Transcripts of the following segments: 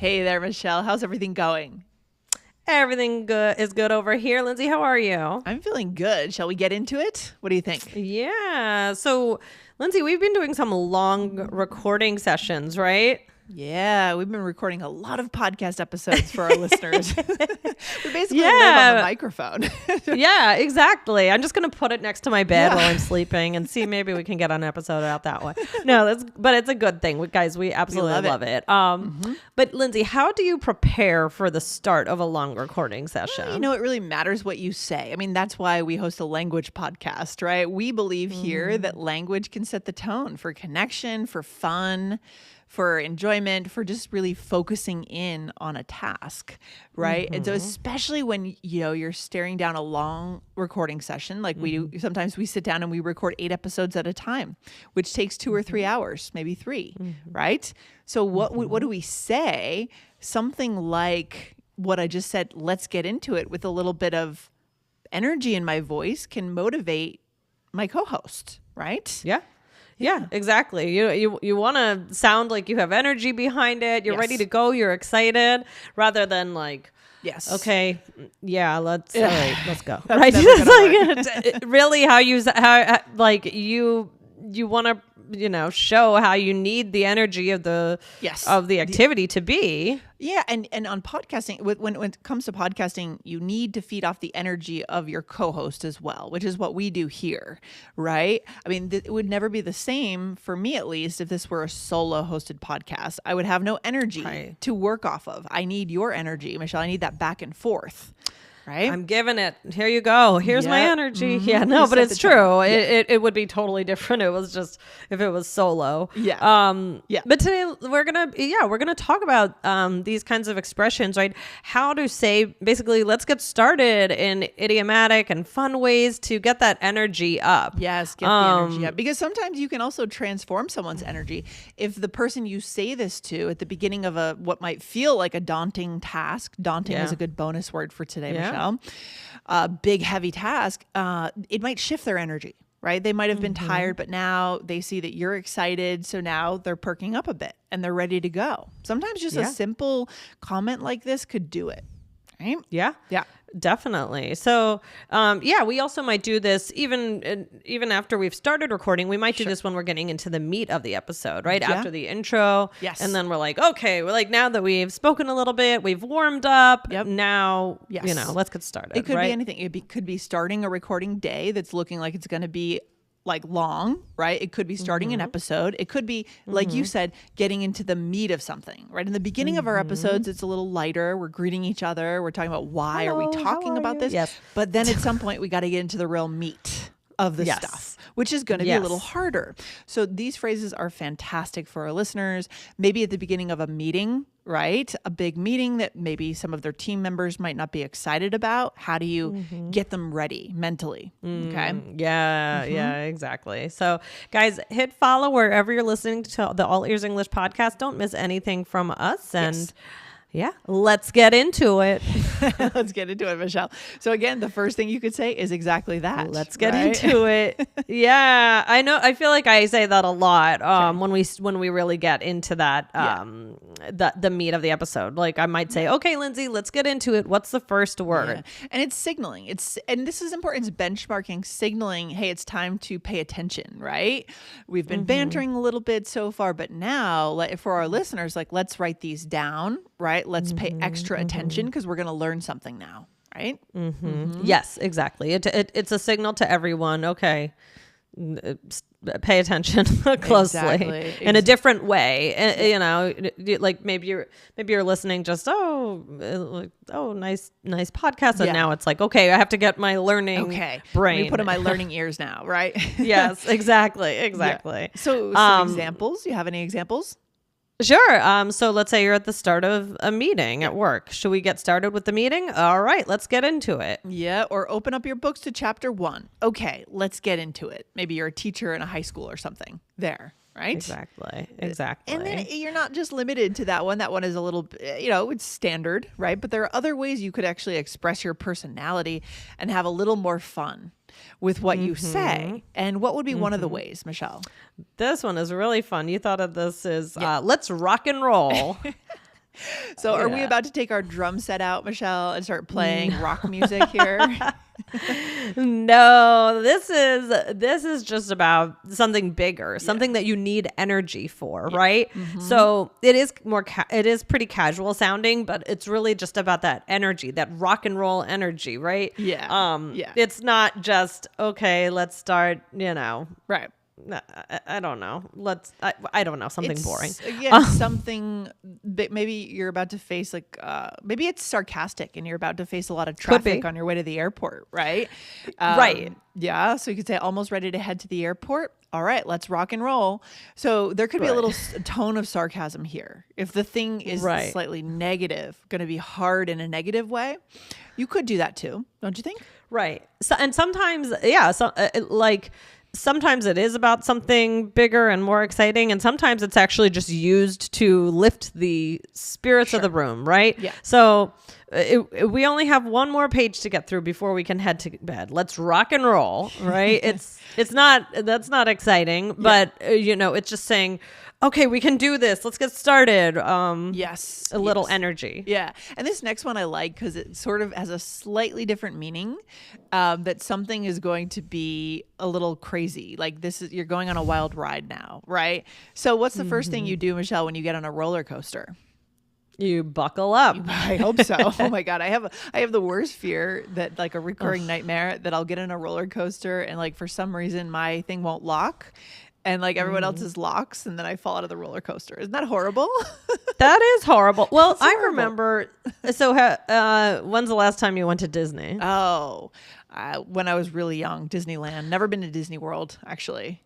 Hey there, Michelle. How's everything going? Everything is good over here. Lindsay, how are you? I'm feeling good. Shall we get into it? What do you think? Yeah. So, Lindsay, we've been doing some long recording sessions, right? Yeah, we've been recording a lot of podcast episodes for our listeners. We basically live on the microphone. Yeah, exactly. I'm just going to put it next to my bed while I'm sleeping and see maybe we can get an episode out that way. No, but it's a good thing. Guys, we absolutely love it. But Lindsay, how do you prepare for the start of a long recording session? Well, it really matters what you say. I mean, that's why we host a language podcast, right? We believe here that language can set the tone for connection, for fun, for enjoyment, for just really focusing in on a task, right? And so especially when, you're staring down a long recording session, like we do, sometimes we sit down and we record 8 episodes at a time, which takes 2 or 3 hours, maybe 3, right? So what do we say? Something like what I just said, let's get into it, with a little bit of energy in my voice can motivate my co-host, right? Yeah, exactly. You want to sound like you have energy behind it. You're ready to go. You're excited, rather than like, yes, okay, yeah, all right, let's go. That's right? It's like really how you want to show how you need the energy of the activity to be. Yeah, and on podcasting, when it comes to podcasting, you need to feed off the energy of your co-host as well, which is what we do here, right? I mean, it would never be the same, for me at least, if this were a solo hosted podcast. I would have no energy to work off of. I need your energy, Michelle. I need that back and forth. Right? I'm giving it. Here you go. Here's my energy. Yeah, no, but it's true. It would be totally different. It was just if it was solo. But today we're gonna talk about these kinds of expressions, right? How to say, basically, let's get started in idiomatic and fun ways to get that energy up. Yes, get the energy up, because sometimes you can also transform someone's energy. If the person you say this to at the beginning of what might feel like a daunting task, daunting is a good bonus word for today, Michelle. Big, heavy task, it might shift their energy, right? They might have been tired, but now they see that you're excited. So now they're perking up a bit and they're ready to go. Sometimes just a simple comment like this could do it, right? Yeah. Definitely. So, we also might do this even after we've started recording. We might do this when we're getting into the meat of the episode, right? After the intro. Yes. And then we're like, okay, now that we've spoken a little bit, we've warmed up. Now, let's get started. It could be anything. It could be starting a recording day that's looking like it's going to be like long, right? It could be starting an episode. It could be, like you said, getting into the meat of something, right? In the beginning of our episodes, it's a little lighter. We're greeting each other. We're talking about why are we talking about this? Yes. But then at some point, we got to get into the real meat of the stuff, which is going to be a little harder. So these phrases are fantastic for our listeners. Maybe at the beginning of a meeting, right? A big meeting that maybe some of their team members might not be excited about. How do you get them ready mentally? Okay. Yeah, exactly. So guys, hit follow wherever you're listening to the All Ears English podcast. Don't miss anything from us. And let's get into it. Let's get into it, Michelle. So again, the first thing you could say is exactly that. Let's get into it. Yeah, I know. I feel like I say that a lot when we really get into that the meat of the episode. Like I might say, okay, Lindsay, let's get into it. What's the first word? Yeah. And it's signaling. And this is important. It's benchmarking, signaling. Hey, it's time to pay attention. Right? We've been bantering a little bit so far, but now for our listeners, let's write these down. Right? Let's pay extra attention because we're going to learn something now. Right? Yes, exactly. It's a signal to everyone. Okay. Pay attention closely in a different way. Like maybe you're listening just, nice podcast. And now it's like, okay, I have to get my learning brain. Let me put in my learning ears now. Right? Yes, exactly. Yeah. So some examples, you have any examples? Sure. So let's say you're at the start of a meeting at work. Should we get started with the meeting? All right, let's get into it. Yeah. Or open up your books to chapter 1. Okay, let's get into it. Maybe you're a teacher in a high school or something there. Right? Exactly. And then you're not just limited to that one. That one is a little, it's standard, right? But there are other ways you could actually express your personality and have a little more fun with what you say. And what would be one of the ways, Michelle? This one is really fun. You thought of this as let's rock and roll. So are we about to take our drum set out, Michelle, and start playing rock music here? No, this is just about something bigger, something that you need energy for, right? Mm-hmm. So it is it is pretty casual sounding, but it's really just about that energy, that rock and roll energy, right? Yeah. It's not just, okay, let's start, right. I don't know. I don't know. Something boring. Again, something that maybe you're about to face, like maybe it's sarcastic and you're about to face a lot of traffic on your way to the airport, right? Right. Yeah. So you could say almost ready to head to the airport. All right, let's rock and roll. So there could be a little tone of sarcasm here. If the thing is slightly negative, going to be hard in a negative way, you could do that too, don't you think? Right. So, and sometimes, sometimes it is about something bigger and more exciting, and sometimes it's actually just used to lift the spirits of the room, right? Yeah. So we only have one more page to get through before we can head to bed. Let's rock and roll, right? That's not exciting, but it's just saying, okay, we can do this. Let's get started. A little energy. Yeah. And this next one I like because it sort of has a slightly different meaning, that something is going to be a little crazy. Like you're going on a wild ride now, right? So what's the first thing you do, Michelle, when you get on a roller coaster? You buckle up. I hope so. Oh my God. I have the worst fear that, like, a recurring nightmare, that I'll get in a roller coaster and, like, for some reason my thing won't lock. And like everyone else's locks, and then I fall out of the roller coaster. Isn't that horrible? That is horrible. Well, I remember. So, when's the last time you went to Disney? Oh, when I was really young. Disneyland. Never been to Disney World, actually.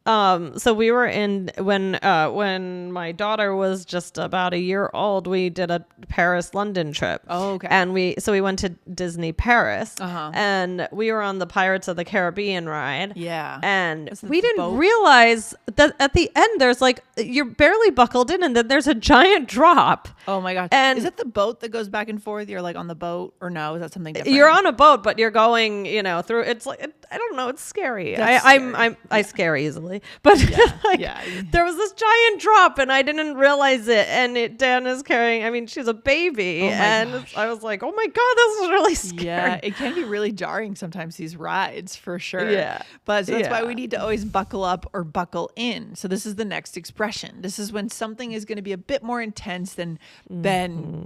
So we were in when my daughter was just about a year old, we did a Paris-London trip. Oh, okay. And we went to Disney Paris, and we were on the Pirates of the Caribbean ride. Yeah. And we didn't realize that at the end there's like, you're barely buckled in, and then there's a giant drop. Oh my God. And is it the boat that goes back and forth? You're like on the boat, or no? Is that something different? You're on a boat, but you're going, through. It's like, I don't know. It's scary. I scare easily. But there was this giant drop, and I didn't realize it. And Dan is carrying, she's a baby. I was like, oh my God, this is really scary. Yeah, it can be really jarring sometimes, these rides, for sure. Yeah. But so that's why we need to always buckle up or buckle in. So this is the next expression. This is when something is going to be a bit more intense than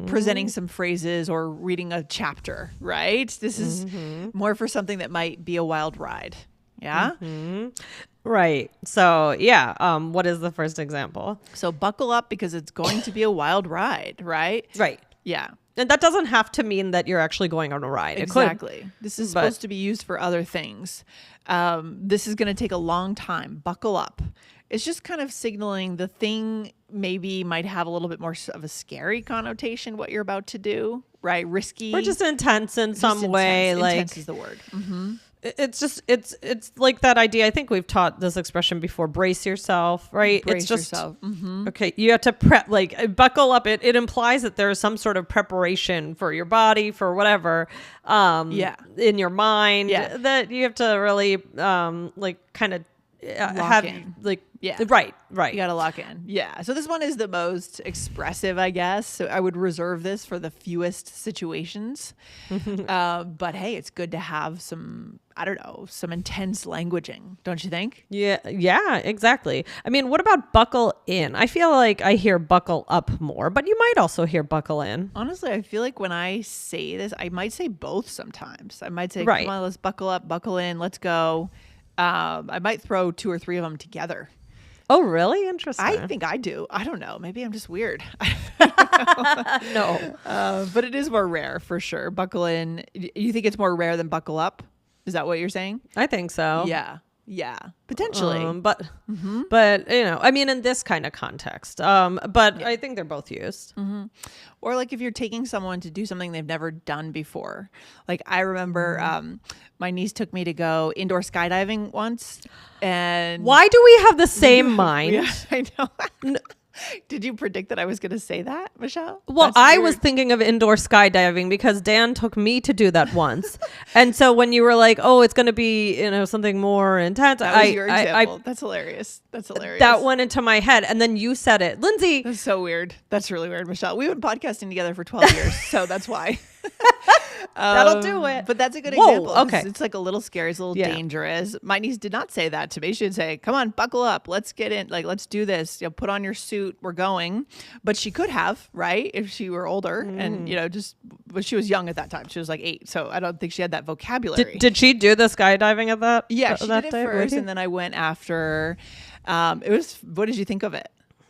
presenting some phrases or reading a chapter, right? This is more for something that might be a wild ride. Yeah. Mm-hmm. Right. So, what is the first example? So buckle up because it's going to be a wild ride, right? Right. Yeah. And that doesn't have to mean that you're actually going on a ride. Exactly. This is supposed to be used for other things. This is going to take a long time. Buckle up. It's just kind of signaling the thing maybe might have a little bit more of a scary connotation, what you're about to do, right? Risky. Or just intense in some way. Intense is the word. Mm-hmm. It's like that idea. I think we've taught this expression before. Brace yourself, right? Brace yourself. Mm-hmm. Okay. You have to prep, like buckle up. It implies that there is some sort of preparation for your body, for whatever, in your mind, that you have to really, kind of lock in. Right. You got to lock in. Yeah. So this one is the most expressive, I guess. So I would reserve this for the fewest situations. But hey, it's good to have some intense languaging, don't you think? Yeah, exactly. What about buckle in? I feel like I hear buckle up more, but you might also hear buckle in. Honestly, I feel like when I say this, I might say both sometimes. I might say, come on, let's buckle up, buckle in, let's go. I might throw 2 or 3 of them together. Oh, really? Interesting. I think I do. I don't know. Maybe I'm just weird. No. But it is more rare for sure. Buckle in. You think it's more rare than buckle up? Is that what you're saying? I think so. Yeah. Potentially. But in this kind of context. But I think they're both used. Mm-hmm. Or like if you're taking someone to do something they've never done before. Like I remember my niece took me to go indoor skydiving once. And why do we have the same mind? Yeah, I know. Did you predict that I was going to say that, Michelle? Well, I was thinking of indoor skydiving because Dan took me to do that once. And so when you were like, oh, it's going to be, something more intense. That was your example. That's hilarious. That went into my head. And then you said it. Lindsay. That's so weird. That's really weird, Michelle. We've been podcasting together for 12 years. So that's why. That'll do it. But that's a good example. Okay. It's like a little scary. It's a little dangerous. My niece did not say that to me. She would say, come on, buckle up. Let's get in. Like, let's do this. Put on your suit. We're going. But she could have, right? If she were older and, but she was young at that time. She was like 8. So I don't think she had that vocabulary. Did she do the skydiving at that? Yeah, she did it first. And then I went after. What did you think of it?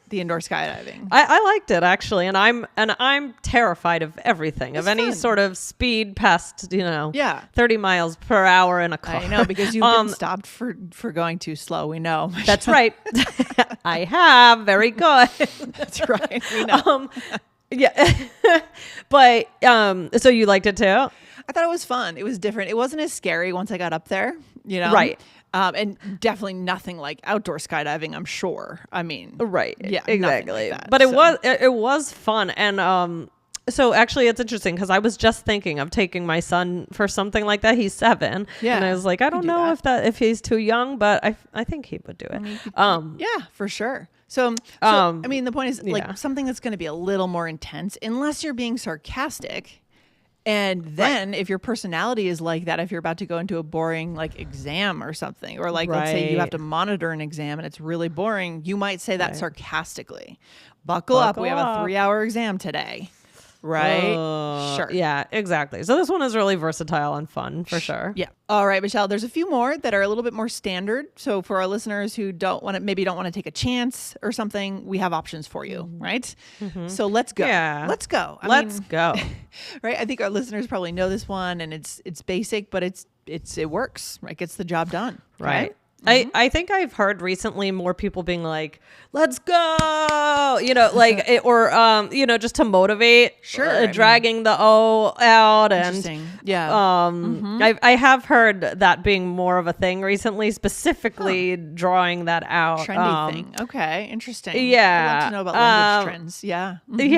The indoor skydiving. I liked it actually, and I'm terrified of everything, of any sort of speed past 30 miles per hour in a car. I know, because you've been stopped for going too slow. We know. That's right. I have. Very good. That's right. We know. Yeah. But so you liked it too? I thought it was fun. It was different. It wasn't as scary once I got up there. Right. And definitely nothing like outdoor skydiving, I'm sure. I mean, right. Yeah, exactly. Like that, but it was fun. And so actually it's interesting because I was just thinking of taking my son for something like that. He's 7. Yeah. And I was like, I don't know if he's too young, but I think he would do it. Yeah, for sure. So I mean, the point is like something that's going to be a little more intense, unless you're being sarcastic. And then if your personality is like that, if you're about to go into a boring like exam or something, or like let's say you have to monitor an exam and it's really boring, you might say that sarcastically. Buckle up. We have a 3-hour exam today. Right? Sure. Yeah, exactly. So this one is really versatile and fun for sure. Yeah. All right, Michelle, there's a few more that are a little bit more standard. So for our listeners who don't want to take a chance or something, we have options for you, right? Mm-hmm. So let's go. Yeah. Let's go. Let's go. Right? I think our listeners probably know this one, and it's basic, but it works. Right? Gets the job done. Right? Mm-hmm. I think I've heard recently more people being like, let's go, just to motivate, dragging the O out. And I have heard that being more of a thing recently, specifically drawing that out. Trendy thing. Okay. Interesting. Yeah. I'd love to know about language trends. Yeah. Mm-hmm.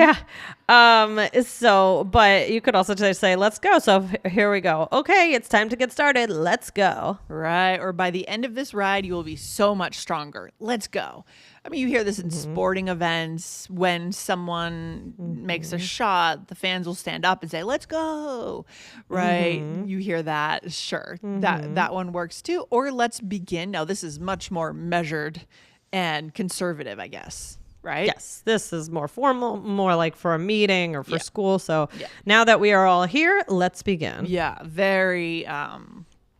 Yeah. So, but you could also just say, let's go. So here we go. Okay. It's time to get started. Let's go. Right. Or by the end of this ride, you will be so much stronger. Let's go. I mean, you hear this in sporting events. When someone makes a shot, the fans will stand up and say, let's go. Right. You hear that. Sure. That one works too. Or let's begin. Now, this is much more measured and conservative, I guess. Right? Yes. This is more formal, more like for a meeting or for school. So now that we are all here, let's begin. Yeah. Very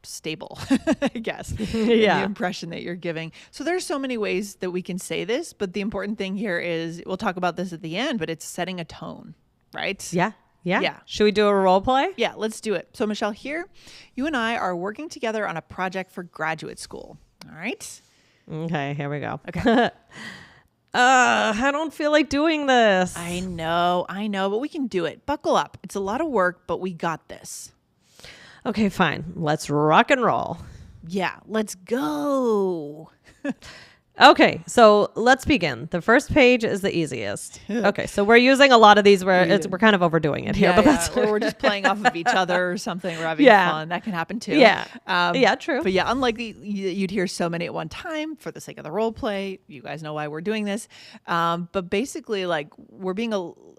stable, I guess. The impression that you're giving. So there's so many ways that we can say this, but the important thing here is, we'll talk about this at the end, but it's setting a tone, right? Yeah. Should we do a role play? Yeah, let's do it. So Michelle, here, you and I are working together on a project for graduate school. All right? Okay, here we go. Okay. I don't feel like doing this. I know, but we can do it. Buckle up. It's a lot of work, but we got this. Okay, fine. Let's rock and roll. Yeah, let's go. Okay, so let's begin. The first page is the easiest. Okay, so we're using a lot of these where we're kind of overdoing it here, but that's or we're just playing off of each other or something. We're having fun. That can happen too. Yeah, true. But yeah, unlikely you'd hear so many at one time for the sake of the role play. You guys know why we're doing this. But basically, like,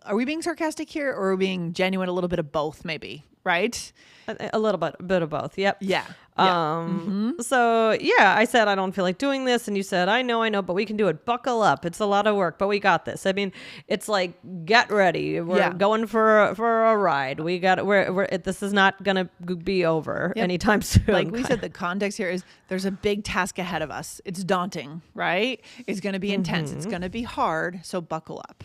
are we being sarcastic here, or are we being genuine? A little bit of both, maybe. Right? A little bit of both. Yep. Yeah. So I said, I don't feel like doing this. And you said, I know, but we can do it. Buckle up. It's a lot of work, but we got this. I mean, it's like, get ready. We're going for a ride. This is not going to be over anytime soon. Like we said, the context here is there's a big task ahead of us. It's daunting, right? It's going to be intense. It's going to be hard. So buckle up.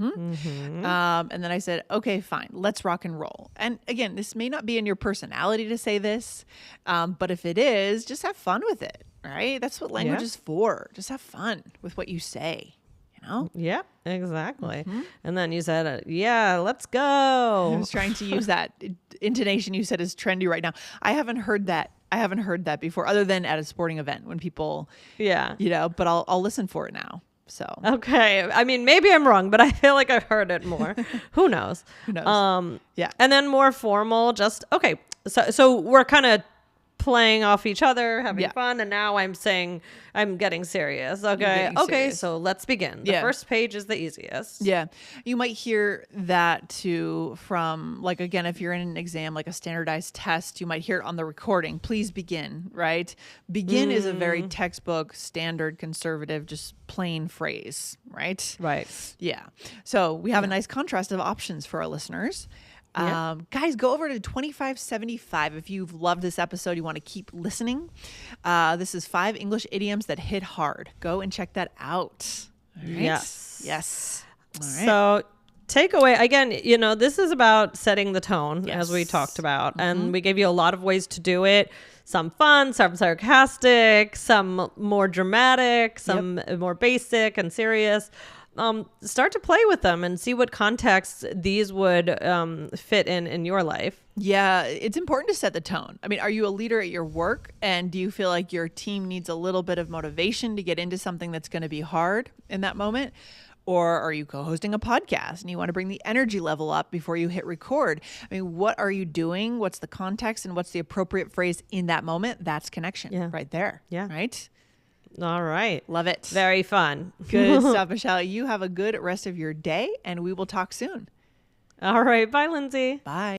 And then I said, okay, fine, let's rock and roll. And again, this may not be in your personality to say this, but if it is, just have fun with it, right? That's what language is for. Just have fun with what you say, you know? Yeah, exactly. And then you said, let's go. I was trying to use that intonation you said is trendy right now. I haven't heard that before, other than at a sporting event when people, but I'll listen for it now. So okay, I mean, maybe I'm wrong, but I feel like I've heard it more. Who knows? Who knows? Yeah. And then more formal, just okay. So we're kind of playing off each other, having fun, and now I'm saying I'm getting serious. Okay. Serious. So let's begin. The first page is the easiest. Yeah. You might hear that too from, like, again, if you're in an exam, like a standardized test, you might hear it on the recording. Please begin, right? Begin is a very textbook, standard, conservative, just plain phrase, right? Right. Yeah. So we have a nice contrast of options for our listeners. Guys, go over to 2575 if you've loved this episode, you want to keep listening. This is 5 English idioms that hit hard. Go and check that out. All right? Yes. All right. So takeaway, again, this is about setting the tone, as we talked about. And we gave you a lot of ways to do it. Some fun, some sarcastic, some more dramatic, some more basic and serious. Start to play with them and see what context these would fit in your life. Yeah, it's important to set the tone. I mean, are you a leader at your work, and do you feel like your team needs a little bit of motivation to get into something that's going to be hard in that moment? Or are you co-hosting a podcast and you want to bring the energy level up before you hit record? I mean, what are you doing? What's the context and what's the appropriate phrase in that moment? That's connection right there. Yeah. Right? All right. Love it. Very fun. Good stuff, Michelle. You have a good rest of your day, and we will talk soon. All right. Bye, Lindsay. Bye.